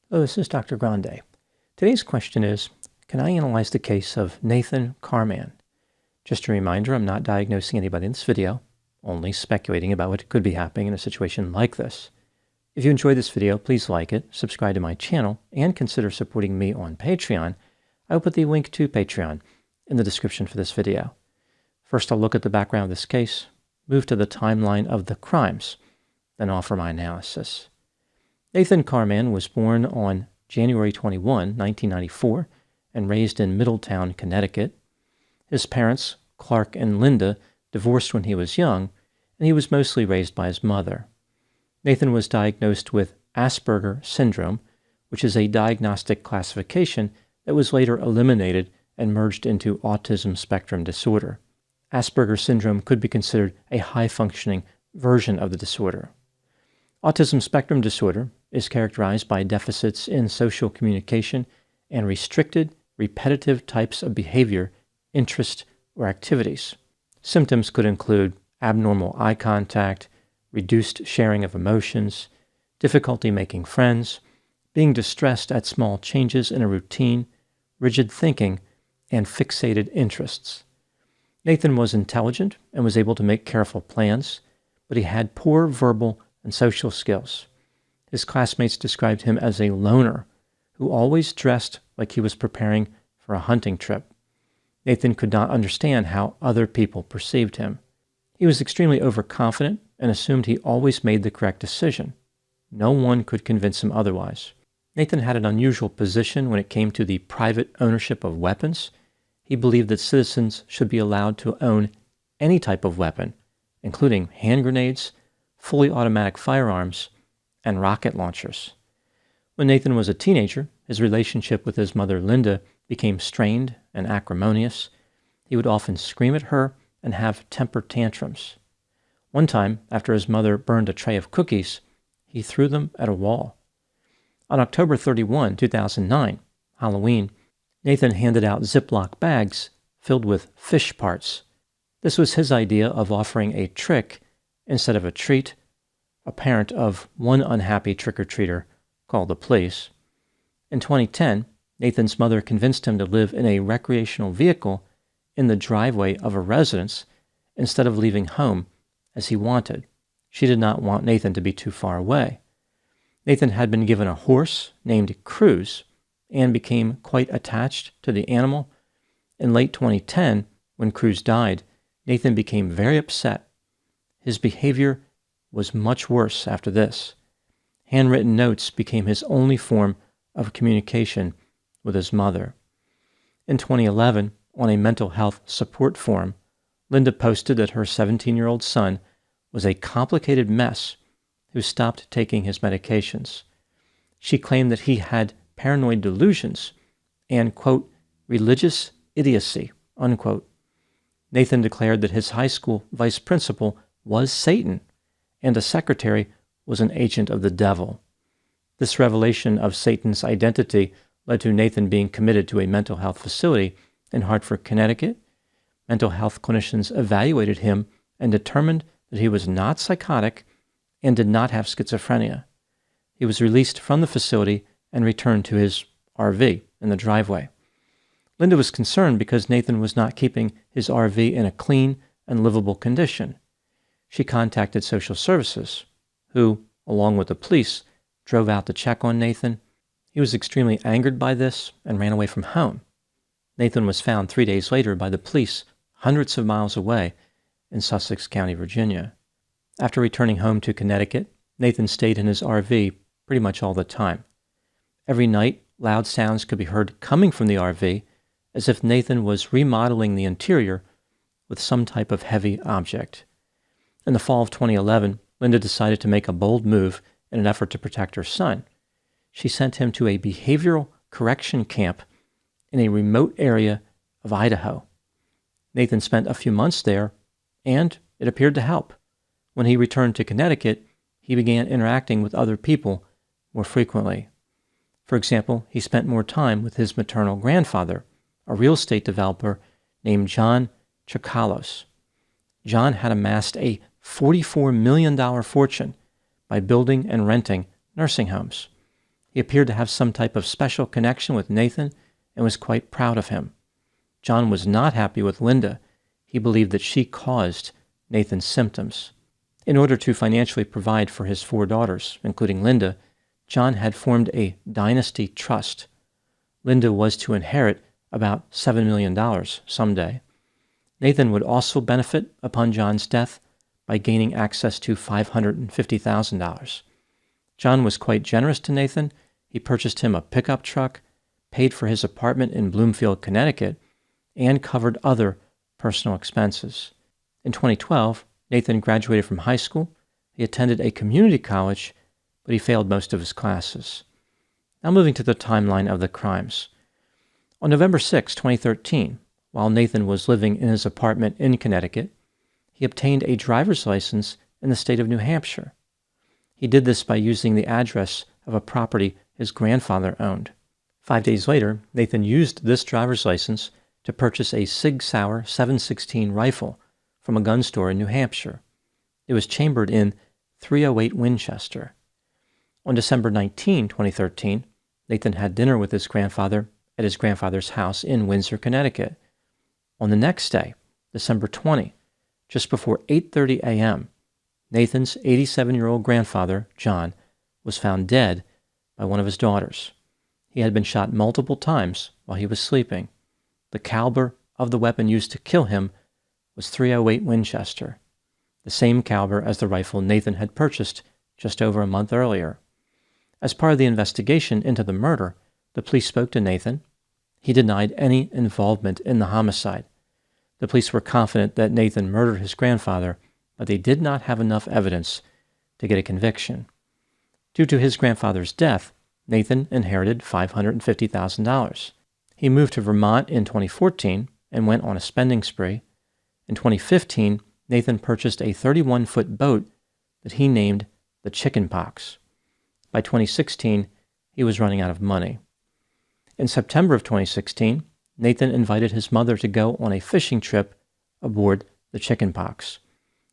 Hello, this is Dr. Grande. Today's question is, can I analyze the case of Nathan Carman? Just a reminder, I'm not diagnosing anybody in this video, only speculating about what could be happening in a situation like this. If you enjoyed this video, please like it, subscribe to my channel, and consider supporting me on Patreon. I will put the link to Patreon in the description for this video. First, I'll look at the background of this case, move to the timeline of the crimes, then offer my analysis. Nathan Carman was born on January 21, 1994, and raised in Middletown, Connecticut. His parents, Clark and Linda, divorced when he was young, and he was mostly raised by his mother. Nathan was diagnosed with Asperger syndrome, which is a diagnostic classification that was later eliminated and merged into autism spectrum disorder. Asperger syndrome could be considered a high-functioning version of the disorder. Autism spectrum disorder is characterized by deficits in social communication and restricted, repetitive types of behavior, interest, or activities. Symptoms could include abnormal eye contact, reduced sharing of emotions, difficulty making friends, being distressed at small changes in a routine, rigid thinking, and fixated interests. Nathan was intelligent and was able to make careful plans, but he had poor verbal and social skills. His classmates described him as a loner who always dressed like he was preparing for a hunting trip. Nathan could not understand how other people perceived him. He was extremely overconfident and assumed he always made the correct decision. No one could convince him otherwise. Nathan had an unusual position when it came to the private ownership of weapons. He believed that citizens should be allowed to own any type of weapon, including hand grenades, fully automatic firearms, and rocket launchers. When Nathan was a teenager, his relationship with his mother Linda became strained and acrimonious. He would often scream at her and have temper tantrums. One time, after his mother burned a tray of cookies, he threw them at a wall. On October 31, 2009, Halloween, Nathan handed out Ziploc bags filled with fish parts. This was his idea of offering a trick instead of a treat. A parent of one unhappy trick-or-treater called the police. In 2010, Nathan's mother convinced him to live in a recreational vehicle in the driveway of a residence instead of leaving home as he wanted. She did not want Nathan to be too far away. Nathan had been given a horse named Cruz and became quite attached to the animal. In late 2010, when Cruz died, Nathan became very upset. His behavior was much worse after this. Handwritten notes became his only form of communication with his mother. In 2011, on a mental health support forum, Linda posted that her 17-year-old son was a complicated mess who stopped taking his medications. She claimed that he had paranoid delusions and, quote, religious idiocy, unquote. Nathan declared that his high school vice principal was Satan, and a secretary was an agent of the devil. This revelation of Satan's identity led to Nathan being committed to a mental health facility in Hartford, Connecticut. Mental health clinicians evaluated him and determined that he was not psychotic and did not have schizophrenia. He was released from the facility and returned to his RV in the driveway. Linda was concerned because Nathan was not keeping his RV in a clean and livable condition. She contacted social services, who, along with the police, drove out to check on Nathan. He was extremely angered by this and ran away from home. Nathan was found 3 days later by the police hundreds of miles away in Sussex County, Virginia. After returning home to Connecticut, Nathan stayed in his RV pretty much all the time. Every night, loud sounds could be heard coming from the RV, as if Nathan was remodeling the interior with some type of heavy object. In the fall of 2011, Linda decided to make a bold move in an effort to protect her son. She sent him to a behavioral correction camp in a remote area of Idaho. Nathan spent a few months there, and it appeared to help. When he returned to Connecticut, he began interacting with other people more frequently. For example, he spent more time with his maternal grandfather, a real estate developer named John Chikalos. John had amassed a $44 million fortune by building and renting nursing homes. He appeared to have some type of special connection with Nathan and was quite proud of him. John was not happy with Linda. He believed that she caused Nathan's symptoms. In order to financially provide for his 4 daughters, including Linda, John had formed a dynasty trust. Linda was to inherit about $7 million someday. Nathan would also benefit upon John's death by gaining access to $550,000. John was quite generous to Nathan. He purchased him a pickup truck, paid for his apartment in Bloomfield, Connecticut, and covered other personal expenses. In 2012, Nathan graduated from high school. He attended a community college, but he failed most of his classes. Now moving to the timeline of the crimes. On November 6, 2013, while Nathan was living in his apartment in Connecticut, he obtained a driver's license in the state of New Hampshire. He did this by using the address of a property his grandfather owned. 5 days later, Nathan used this driver's license to purchase a Sig Sauer 7.16 rifle from a gun store in New Hampshire. It was chambered in .308 Winchester. On December 19, 2013, Nathan had dinner with his grandfather at his grandfather's house in Windsor, Connecticut. On the next day, December 20, just before 8:30 a.m., Nathan's 87-year-old grandfather, John, was found dead by one of his daughters. He had been shot multiple times while he was sleeping. The caliber of the weapon used to kill him was .308 Winchester, the same caliber as the rifle Nathan had purchased just over a month earlier. As part of the investigation into the murder, the police spoke to Nathan. He denied any involvement in the homicide. The police were confident that Nathan murdered his grandfather, but they did not have enough evidence to get a conviction. Due to his grandfather's death, Nathan inherited $550,000. He moved to Vermont in 2014 and went on a spending spree. In 2015, Nathan purchased a 31-foot boat that he named the Chicken Pox. By 2016, he was running out of money. In September of 2016, Nathan invited his mother to go on a fishing trip aboard the Chicken Pox.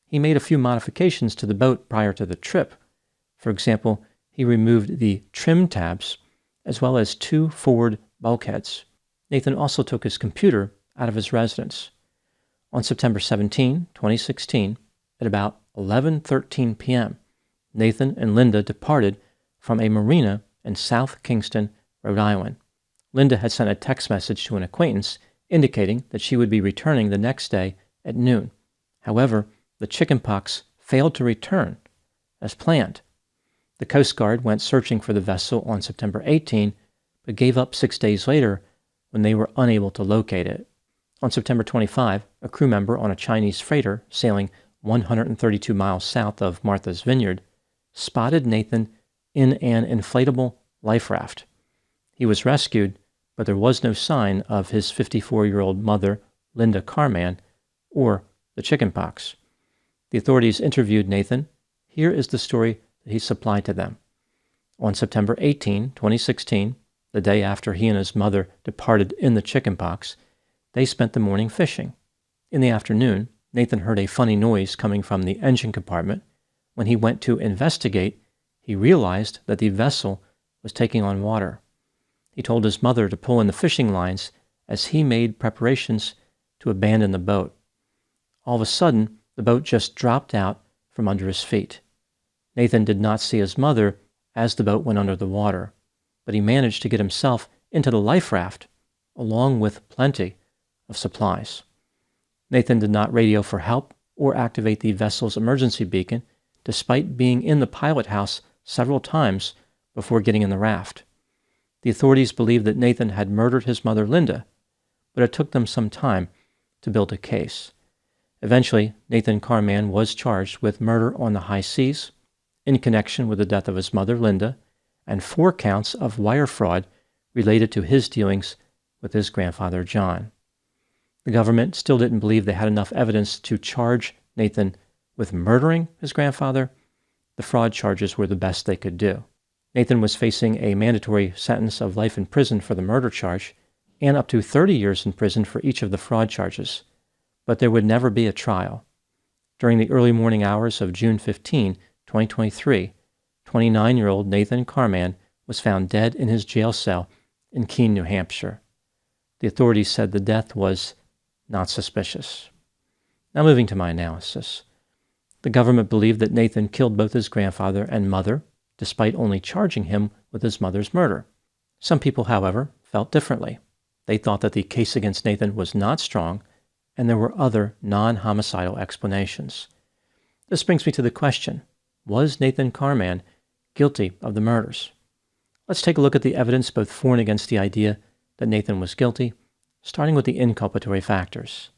He made a few modifications to the boat prior to the trip. For example, he removed the trim tabs as well as 2 forward bulkheads. Nathan also took his computer out of his residence. On September 17, 2016, at about 11:13 p.m., Nathan and Linda departed from a marina in South Kingston, Rhode Island. Linda had sent a text message to an acquaintance indicating that she would be returning the next day at noon. However, the Chicken Pox failed to return as planned. The Coast Guard went searching for the vessel on September 18, but gave up 6 days later when they were unable to locate it. On September 25, a crew member on a Chinese freighter sailing 132 miles south of Martha's Vineyard spotted Nathan in an inflatable life raft. He was rescued, but there was no sign of his 54-year-old mother, Linda Carman, or the Chicken Pox. The authorities interviewed Nathan. Here is the story that he supplied to them. On September 18, 2016, the day after he and his mother departed in the Chicken Pox, they spent the morning fishing. In the afternoon, Nathan heard a funny noise coming from the engine compartment. When he went to investigate, he realized that the vessel was taking on water. He told his mother to pull in the fishing lines as he made preparations to abandon the boat. All of a sudden, the boat just dropped out from under his feet. Nathan did not see his mother as the boat went under the water, but he managed to get himself into the life raft, along with plenty of supplies. Nathan did not radio for help or activate the vessel's emergency beacon, despite being in the pilot house several times before getting in the raft. The authorities believed that Nathan had murdered his mother, Linda, but it took them some time to build a case. Eventually, Nathan Carman was charged with murder on the high seas, in connection with the death of his mother, Linda, and 4 counts of wire fraud related to his dealings with his grandfather, John. The government still didn't believe they had enough evidence to charge Nathan with murdering his grandfather. The fraud charges were the best they could do. Nathan was facing a mandatory sentence of life in prison for the murder charge and up to 30 years in prison for each of the fraud charges, but there would never be a trial. During the early morning hours of June 15, 2023, 29-year-old Nathan Carman was found dead in his jail cell in Keene, New Hampshire. The authorities said the death was not suspicious. Now moving to my analysis. The government believed that Nathan killed both his grandfather and mother, despite only charging him with his mother's murder. Some people, however, felt differently. They thought that the case against Nathan was not strong, and there were other non-homicidal explanations. This brings me to the question, was Nathan Carman guilty of the murders? Let's take a look at the evidence both for and against the idea that Nathan was guilty, starting with the inculpatory factors.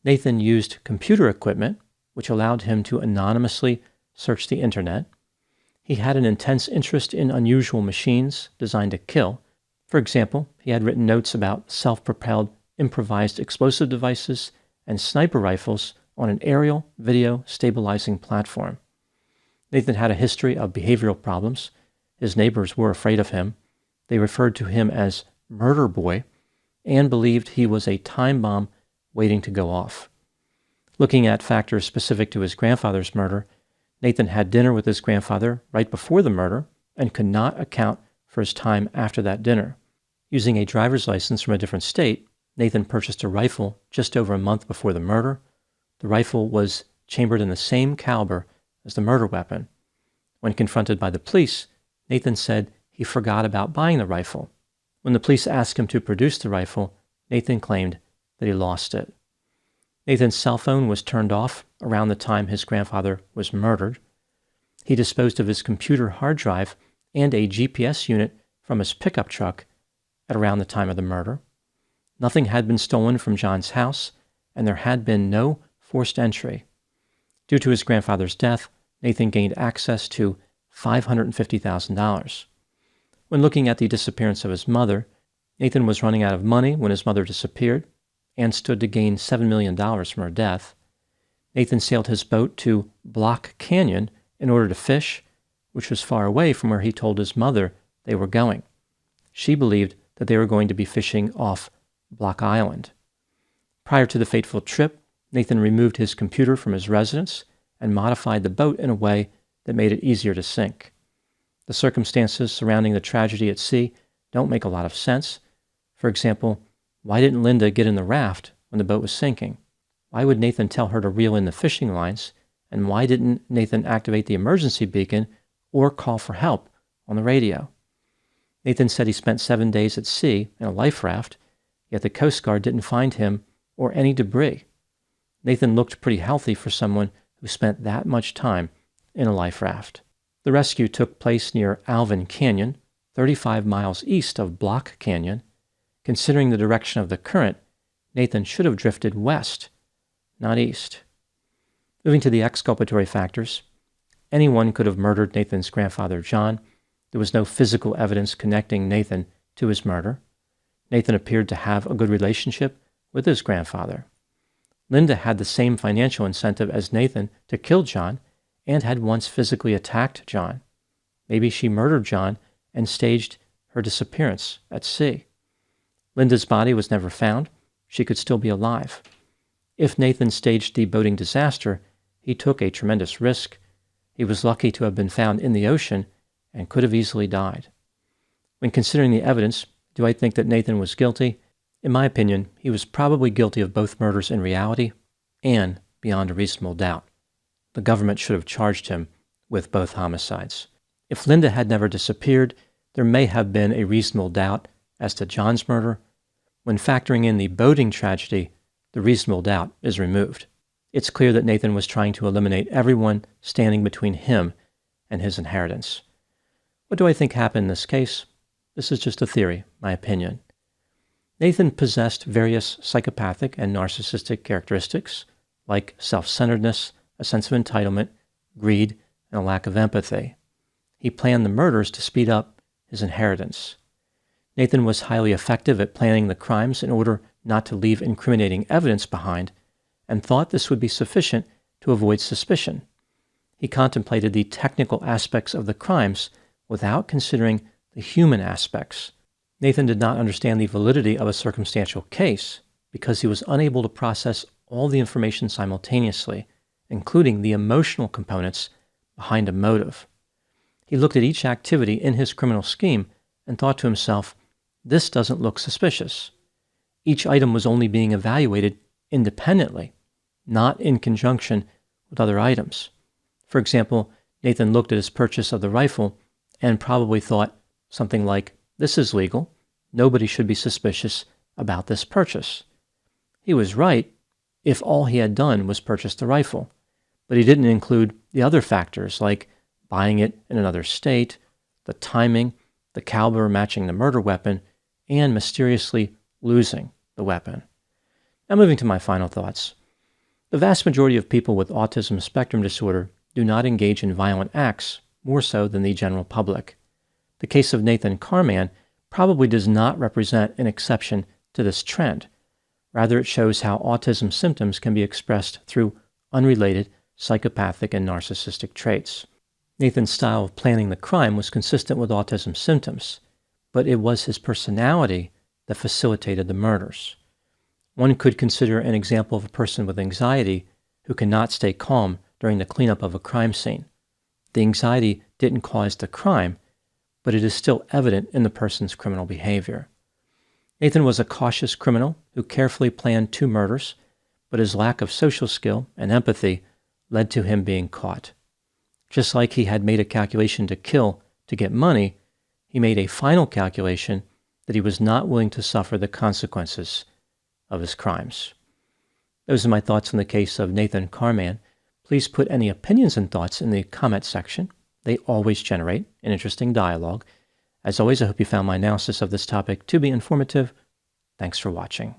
Nathan used computer equipment, which allowed him to anonymously search the internet. He had an intense interest in unusual machines designed to kill. For example, he had written notes about self-propelled improvised explosive devices and sniper rifles on an aerial video stabilizing platform. Nathan had a history of behavioral problems. His neighbors were afraid of him. They referred to him as Murder Boy and believed he was a time bomb waiting to go off. Looking at factors specific to his grandfather's murder, Nathan had dinner with his grandfather right before the murder and could not account for his time after that dinner. Using a driver's license from a different state, Nathan purchased a rifle just over a month before the murder. The rifle was chambered in the same caliber as the murder weapon. When confronted by the police, Nathan said he forgot about buying the rifle. When the police asked him to produce the rifle, Nathan claimed that he lost it. Nathan's cell phone was turned off around the time his grandfather was murdered. He disposed of his computer hard drive and a GPS unit from his pickup truck at around the time of the murder. Nothing had been stolen from John's house, and there had been no forced entry. Due to his grandfather's death, Nathan gained access to $550,000. When looking at the disappearance of his mother, Nathan was running out of money when his mother disappeared and stood to gain $7 million from her death. Nathan sailed his boat to Block Canyon in order to fish, which was far away from where he told his mother they were going. She believed that they were going to be fishing off Block Island. Prior to the fateful trip, Nathan removed his computer from his residence and modified the boat in a way that made it easier to sink. The circumstances surrounding the tragedy at sea don't make a lot of sense. For example, why didn't Linda get in the raft when the boat was sinking? Why would Nathan tell her to reel in the fishing lines? And why didn't Nathan activate the emergency beacon or call for help on the radio? Nathan said he spent 7 days at sea in a life raft, yet the Coast Guard didn't find him or any debris. Nathan looked pretty healthy for someone who spent that much time in a life raft. The rescue took place near Alvin Canyon, 35 miles east of Block Canyon. Considering the direction of the current, Nathan should have drifted west, not east. Moving to the exculpatory factors, anyone could have murdered Nathan's grandfather, John. There was no physical evidence connecting Nathan to his murder. Nathan appeared to have a good relationship with his grandfather. Linda had the same financial incentive as Nathan to kill John and had once physically attacked John. Maybe she murdered John and staged her disappearance at sea. Linda's body was never found. She could still be alive. If Nathan staged the boating disaster, he took a tremendous risk. He was lucky to have been found in the ocean and could have easily died. When considering the evidence, do I think that Nathan was guilty? In my opinion, he was probably guilty of both murders in reality and beyond a reasonable doubt. The government should have charged him with both homicides. If Linda had never disappeared, there may have been a reasonable doubt as to John's murder. When factoring in the boating tragedy, the reasonable doubt is removed. It's clear that Nathan was trying to eliminate everyone standing between him and his inheritance. What do I think happened in this case? This is just a theory, my opinion. Nathan possessed various psychopathic and narcissistic characteristics, like self-centeredness, a sense of entitlement, greed, and a lack of empathy. He planned the murders to speed up his inheritance. Nathan was highly effective at planning the crimes in order not to leave incriminating evidence behind, and thought this would be sufficient to avoid suspicion. He contemplated the technical aspects of the crimes without considering the human aspects. Nathan did not understand the validity of a circumstantial case because he was unable to process all the information simultaneously, including the emotional components behind a motive. He He looked at each activity in his criminal scheme and thought to himself, this doesn't look suspicious. Each item was only being evaluated independently, not in conjunction with other items. For example, Nathan looked at his purchase of the rifle and probably thought something like, this is legal. Nobody should be suspicious about this purchase. He was right if all he had done was purchase the rifle, but he didn't include the other factors like buying it in another state, the timing, the caliber matching the murder weapon, and mysteriously losing the weapon. Now moving to my final thoughts. The vast majority of people with autism spectrum disorder do not engage in violent acts more so than the general public. The case of Nathan Carman probably does not represent an exception to this trend. Rather, it shows how autism symptoms can be expressed through unrelated psychopathic and narcissistic traits. Nathan's style of planning the crime was consistent with autism symptoms, but it was his personality that facilitated the murders. One could consider an example of a person with anxiety who cannot stay calm during the cleanup of a crime scene. The anxiety didn't cause the crime, but it is still evident in the person's criminal behavior. Nathan was a cautious criminal who carefully planned 2 murders, but his lack of social skill and empathy led to him being caught. Just like he had made a calculation to kill to get money, he made a final calculation that he was not willing to suffer the consequences of his crimes. Those are my thoughts on the case of Nathan Carman. Please put any opinions and thoughts in the comment section. They always generate an interesting dialogue. As always, I hope you found my analysis of this topic to be informative. Thanks for watching.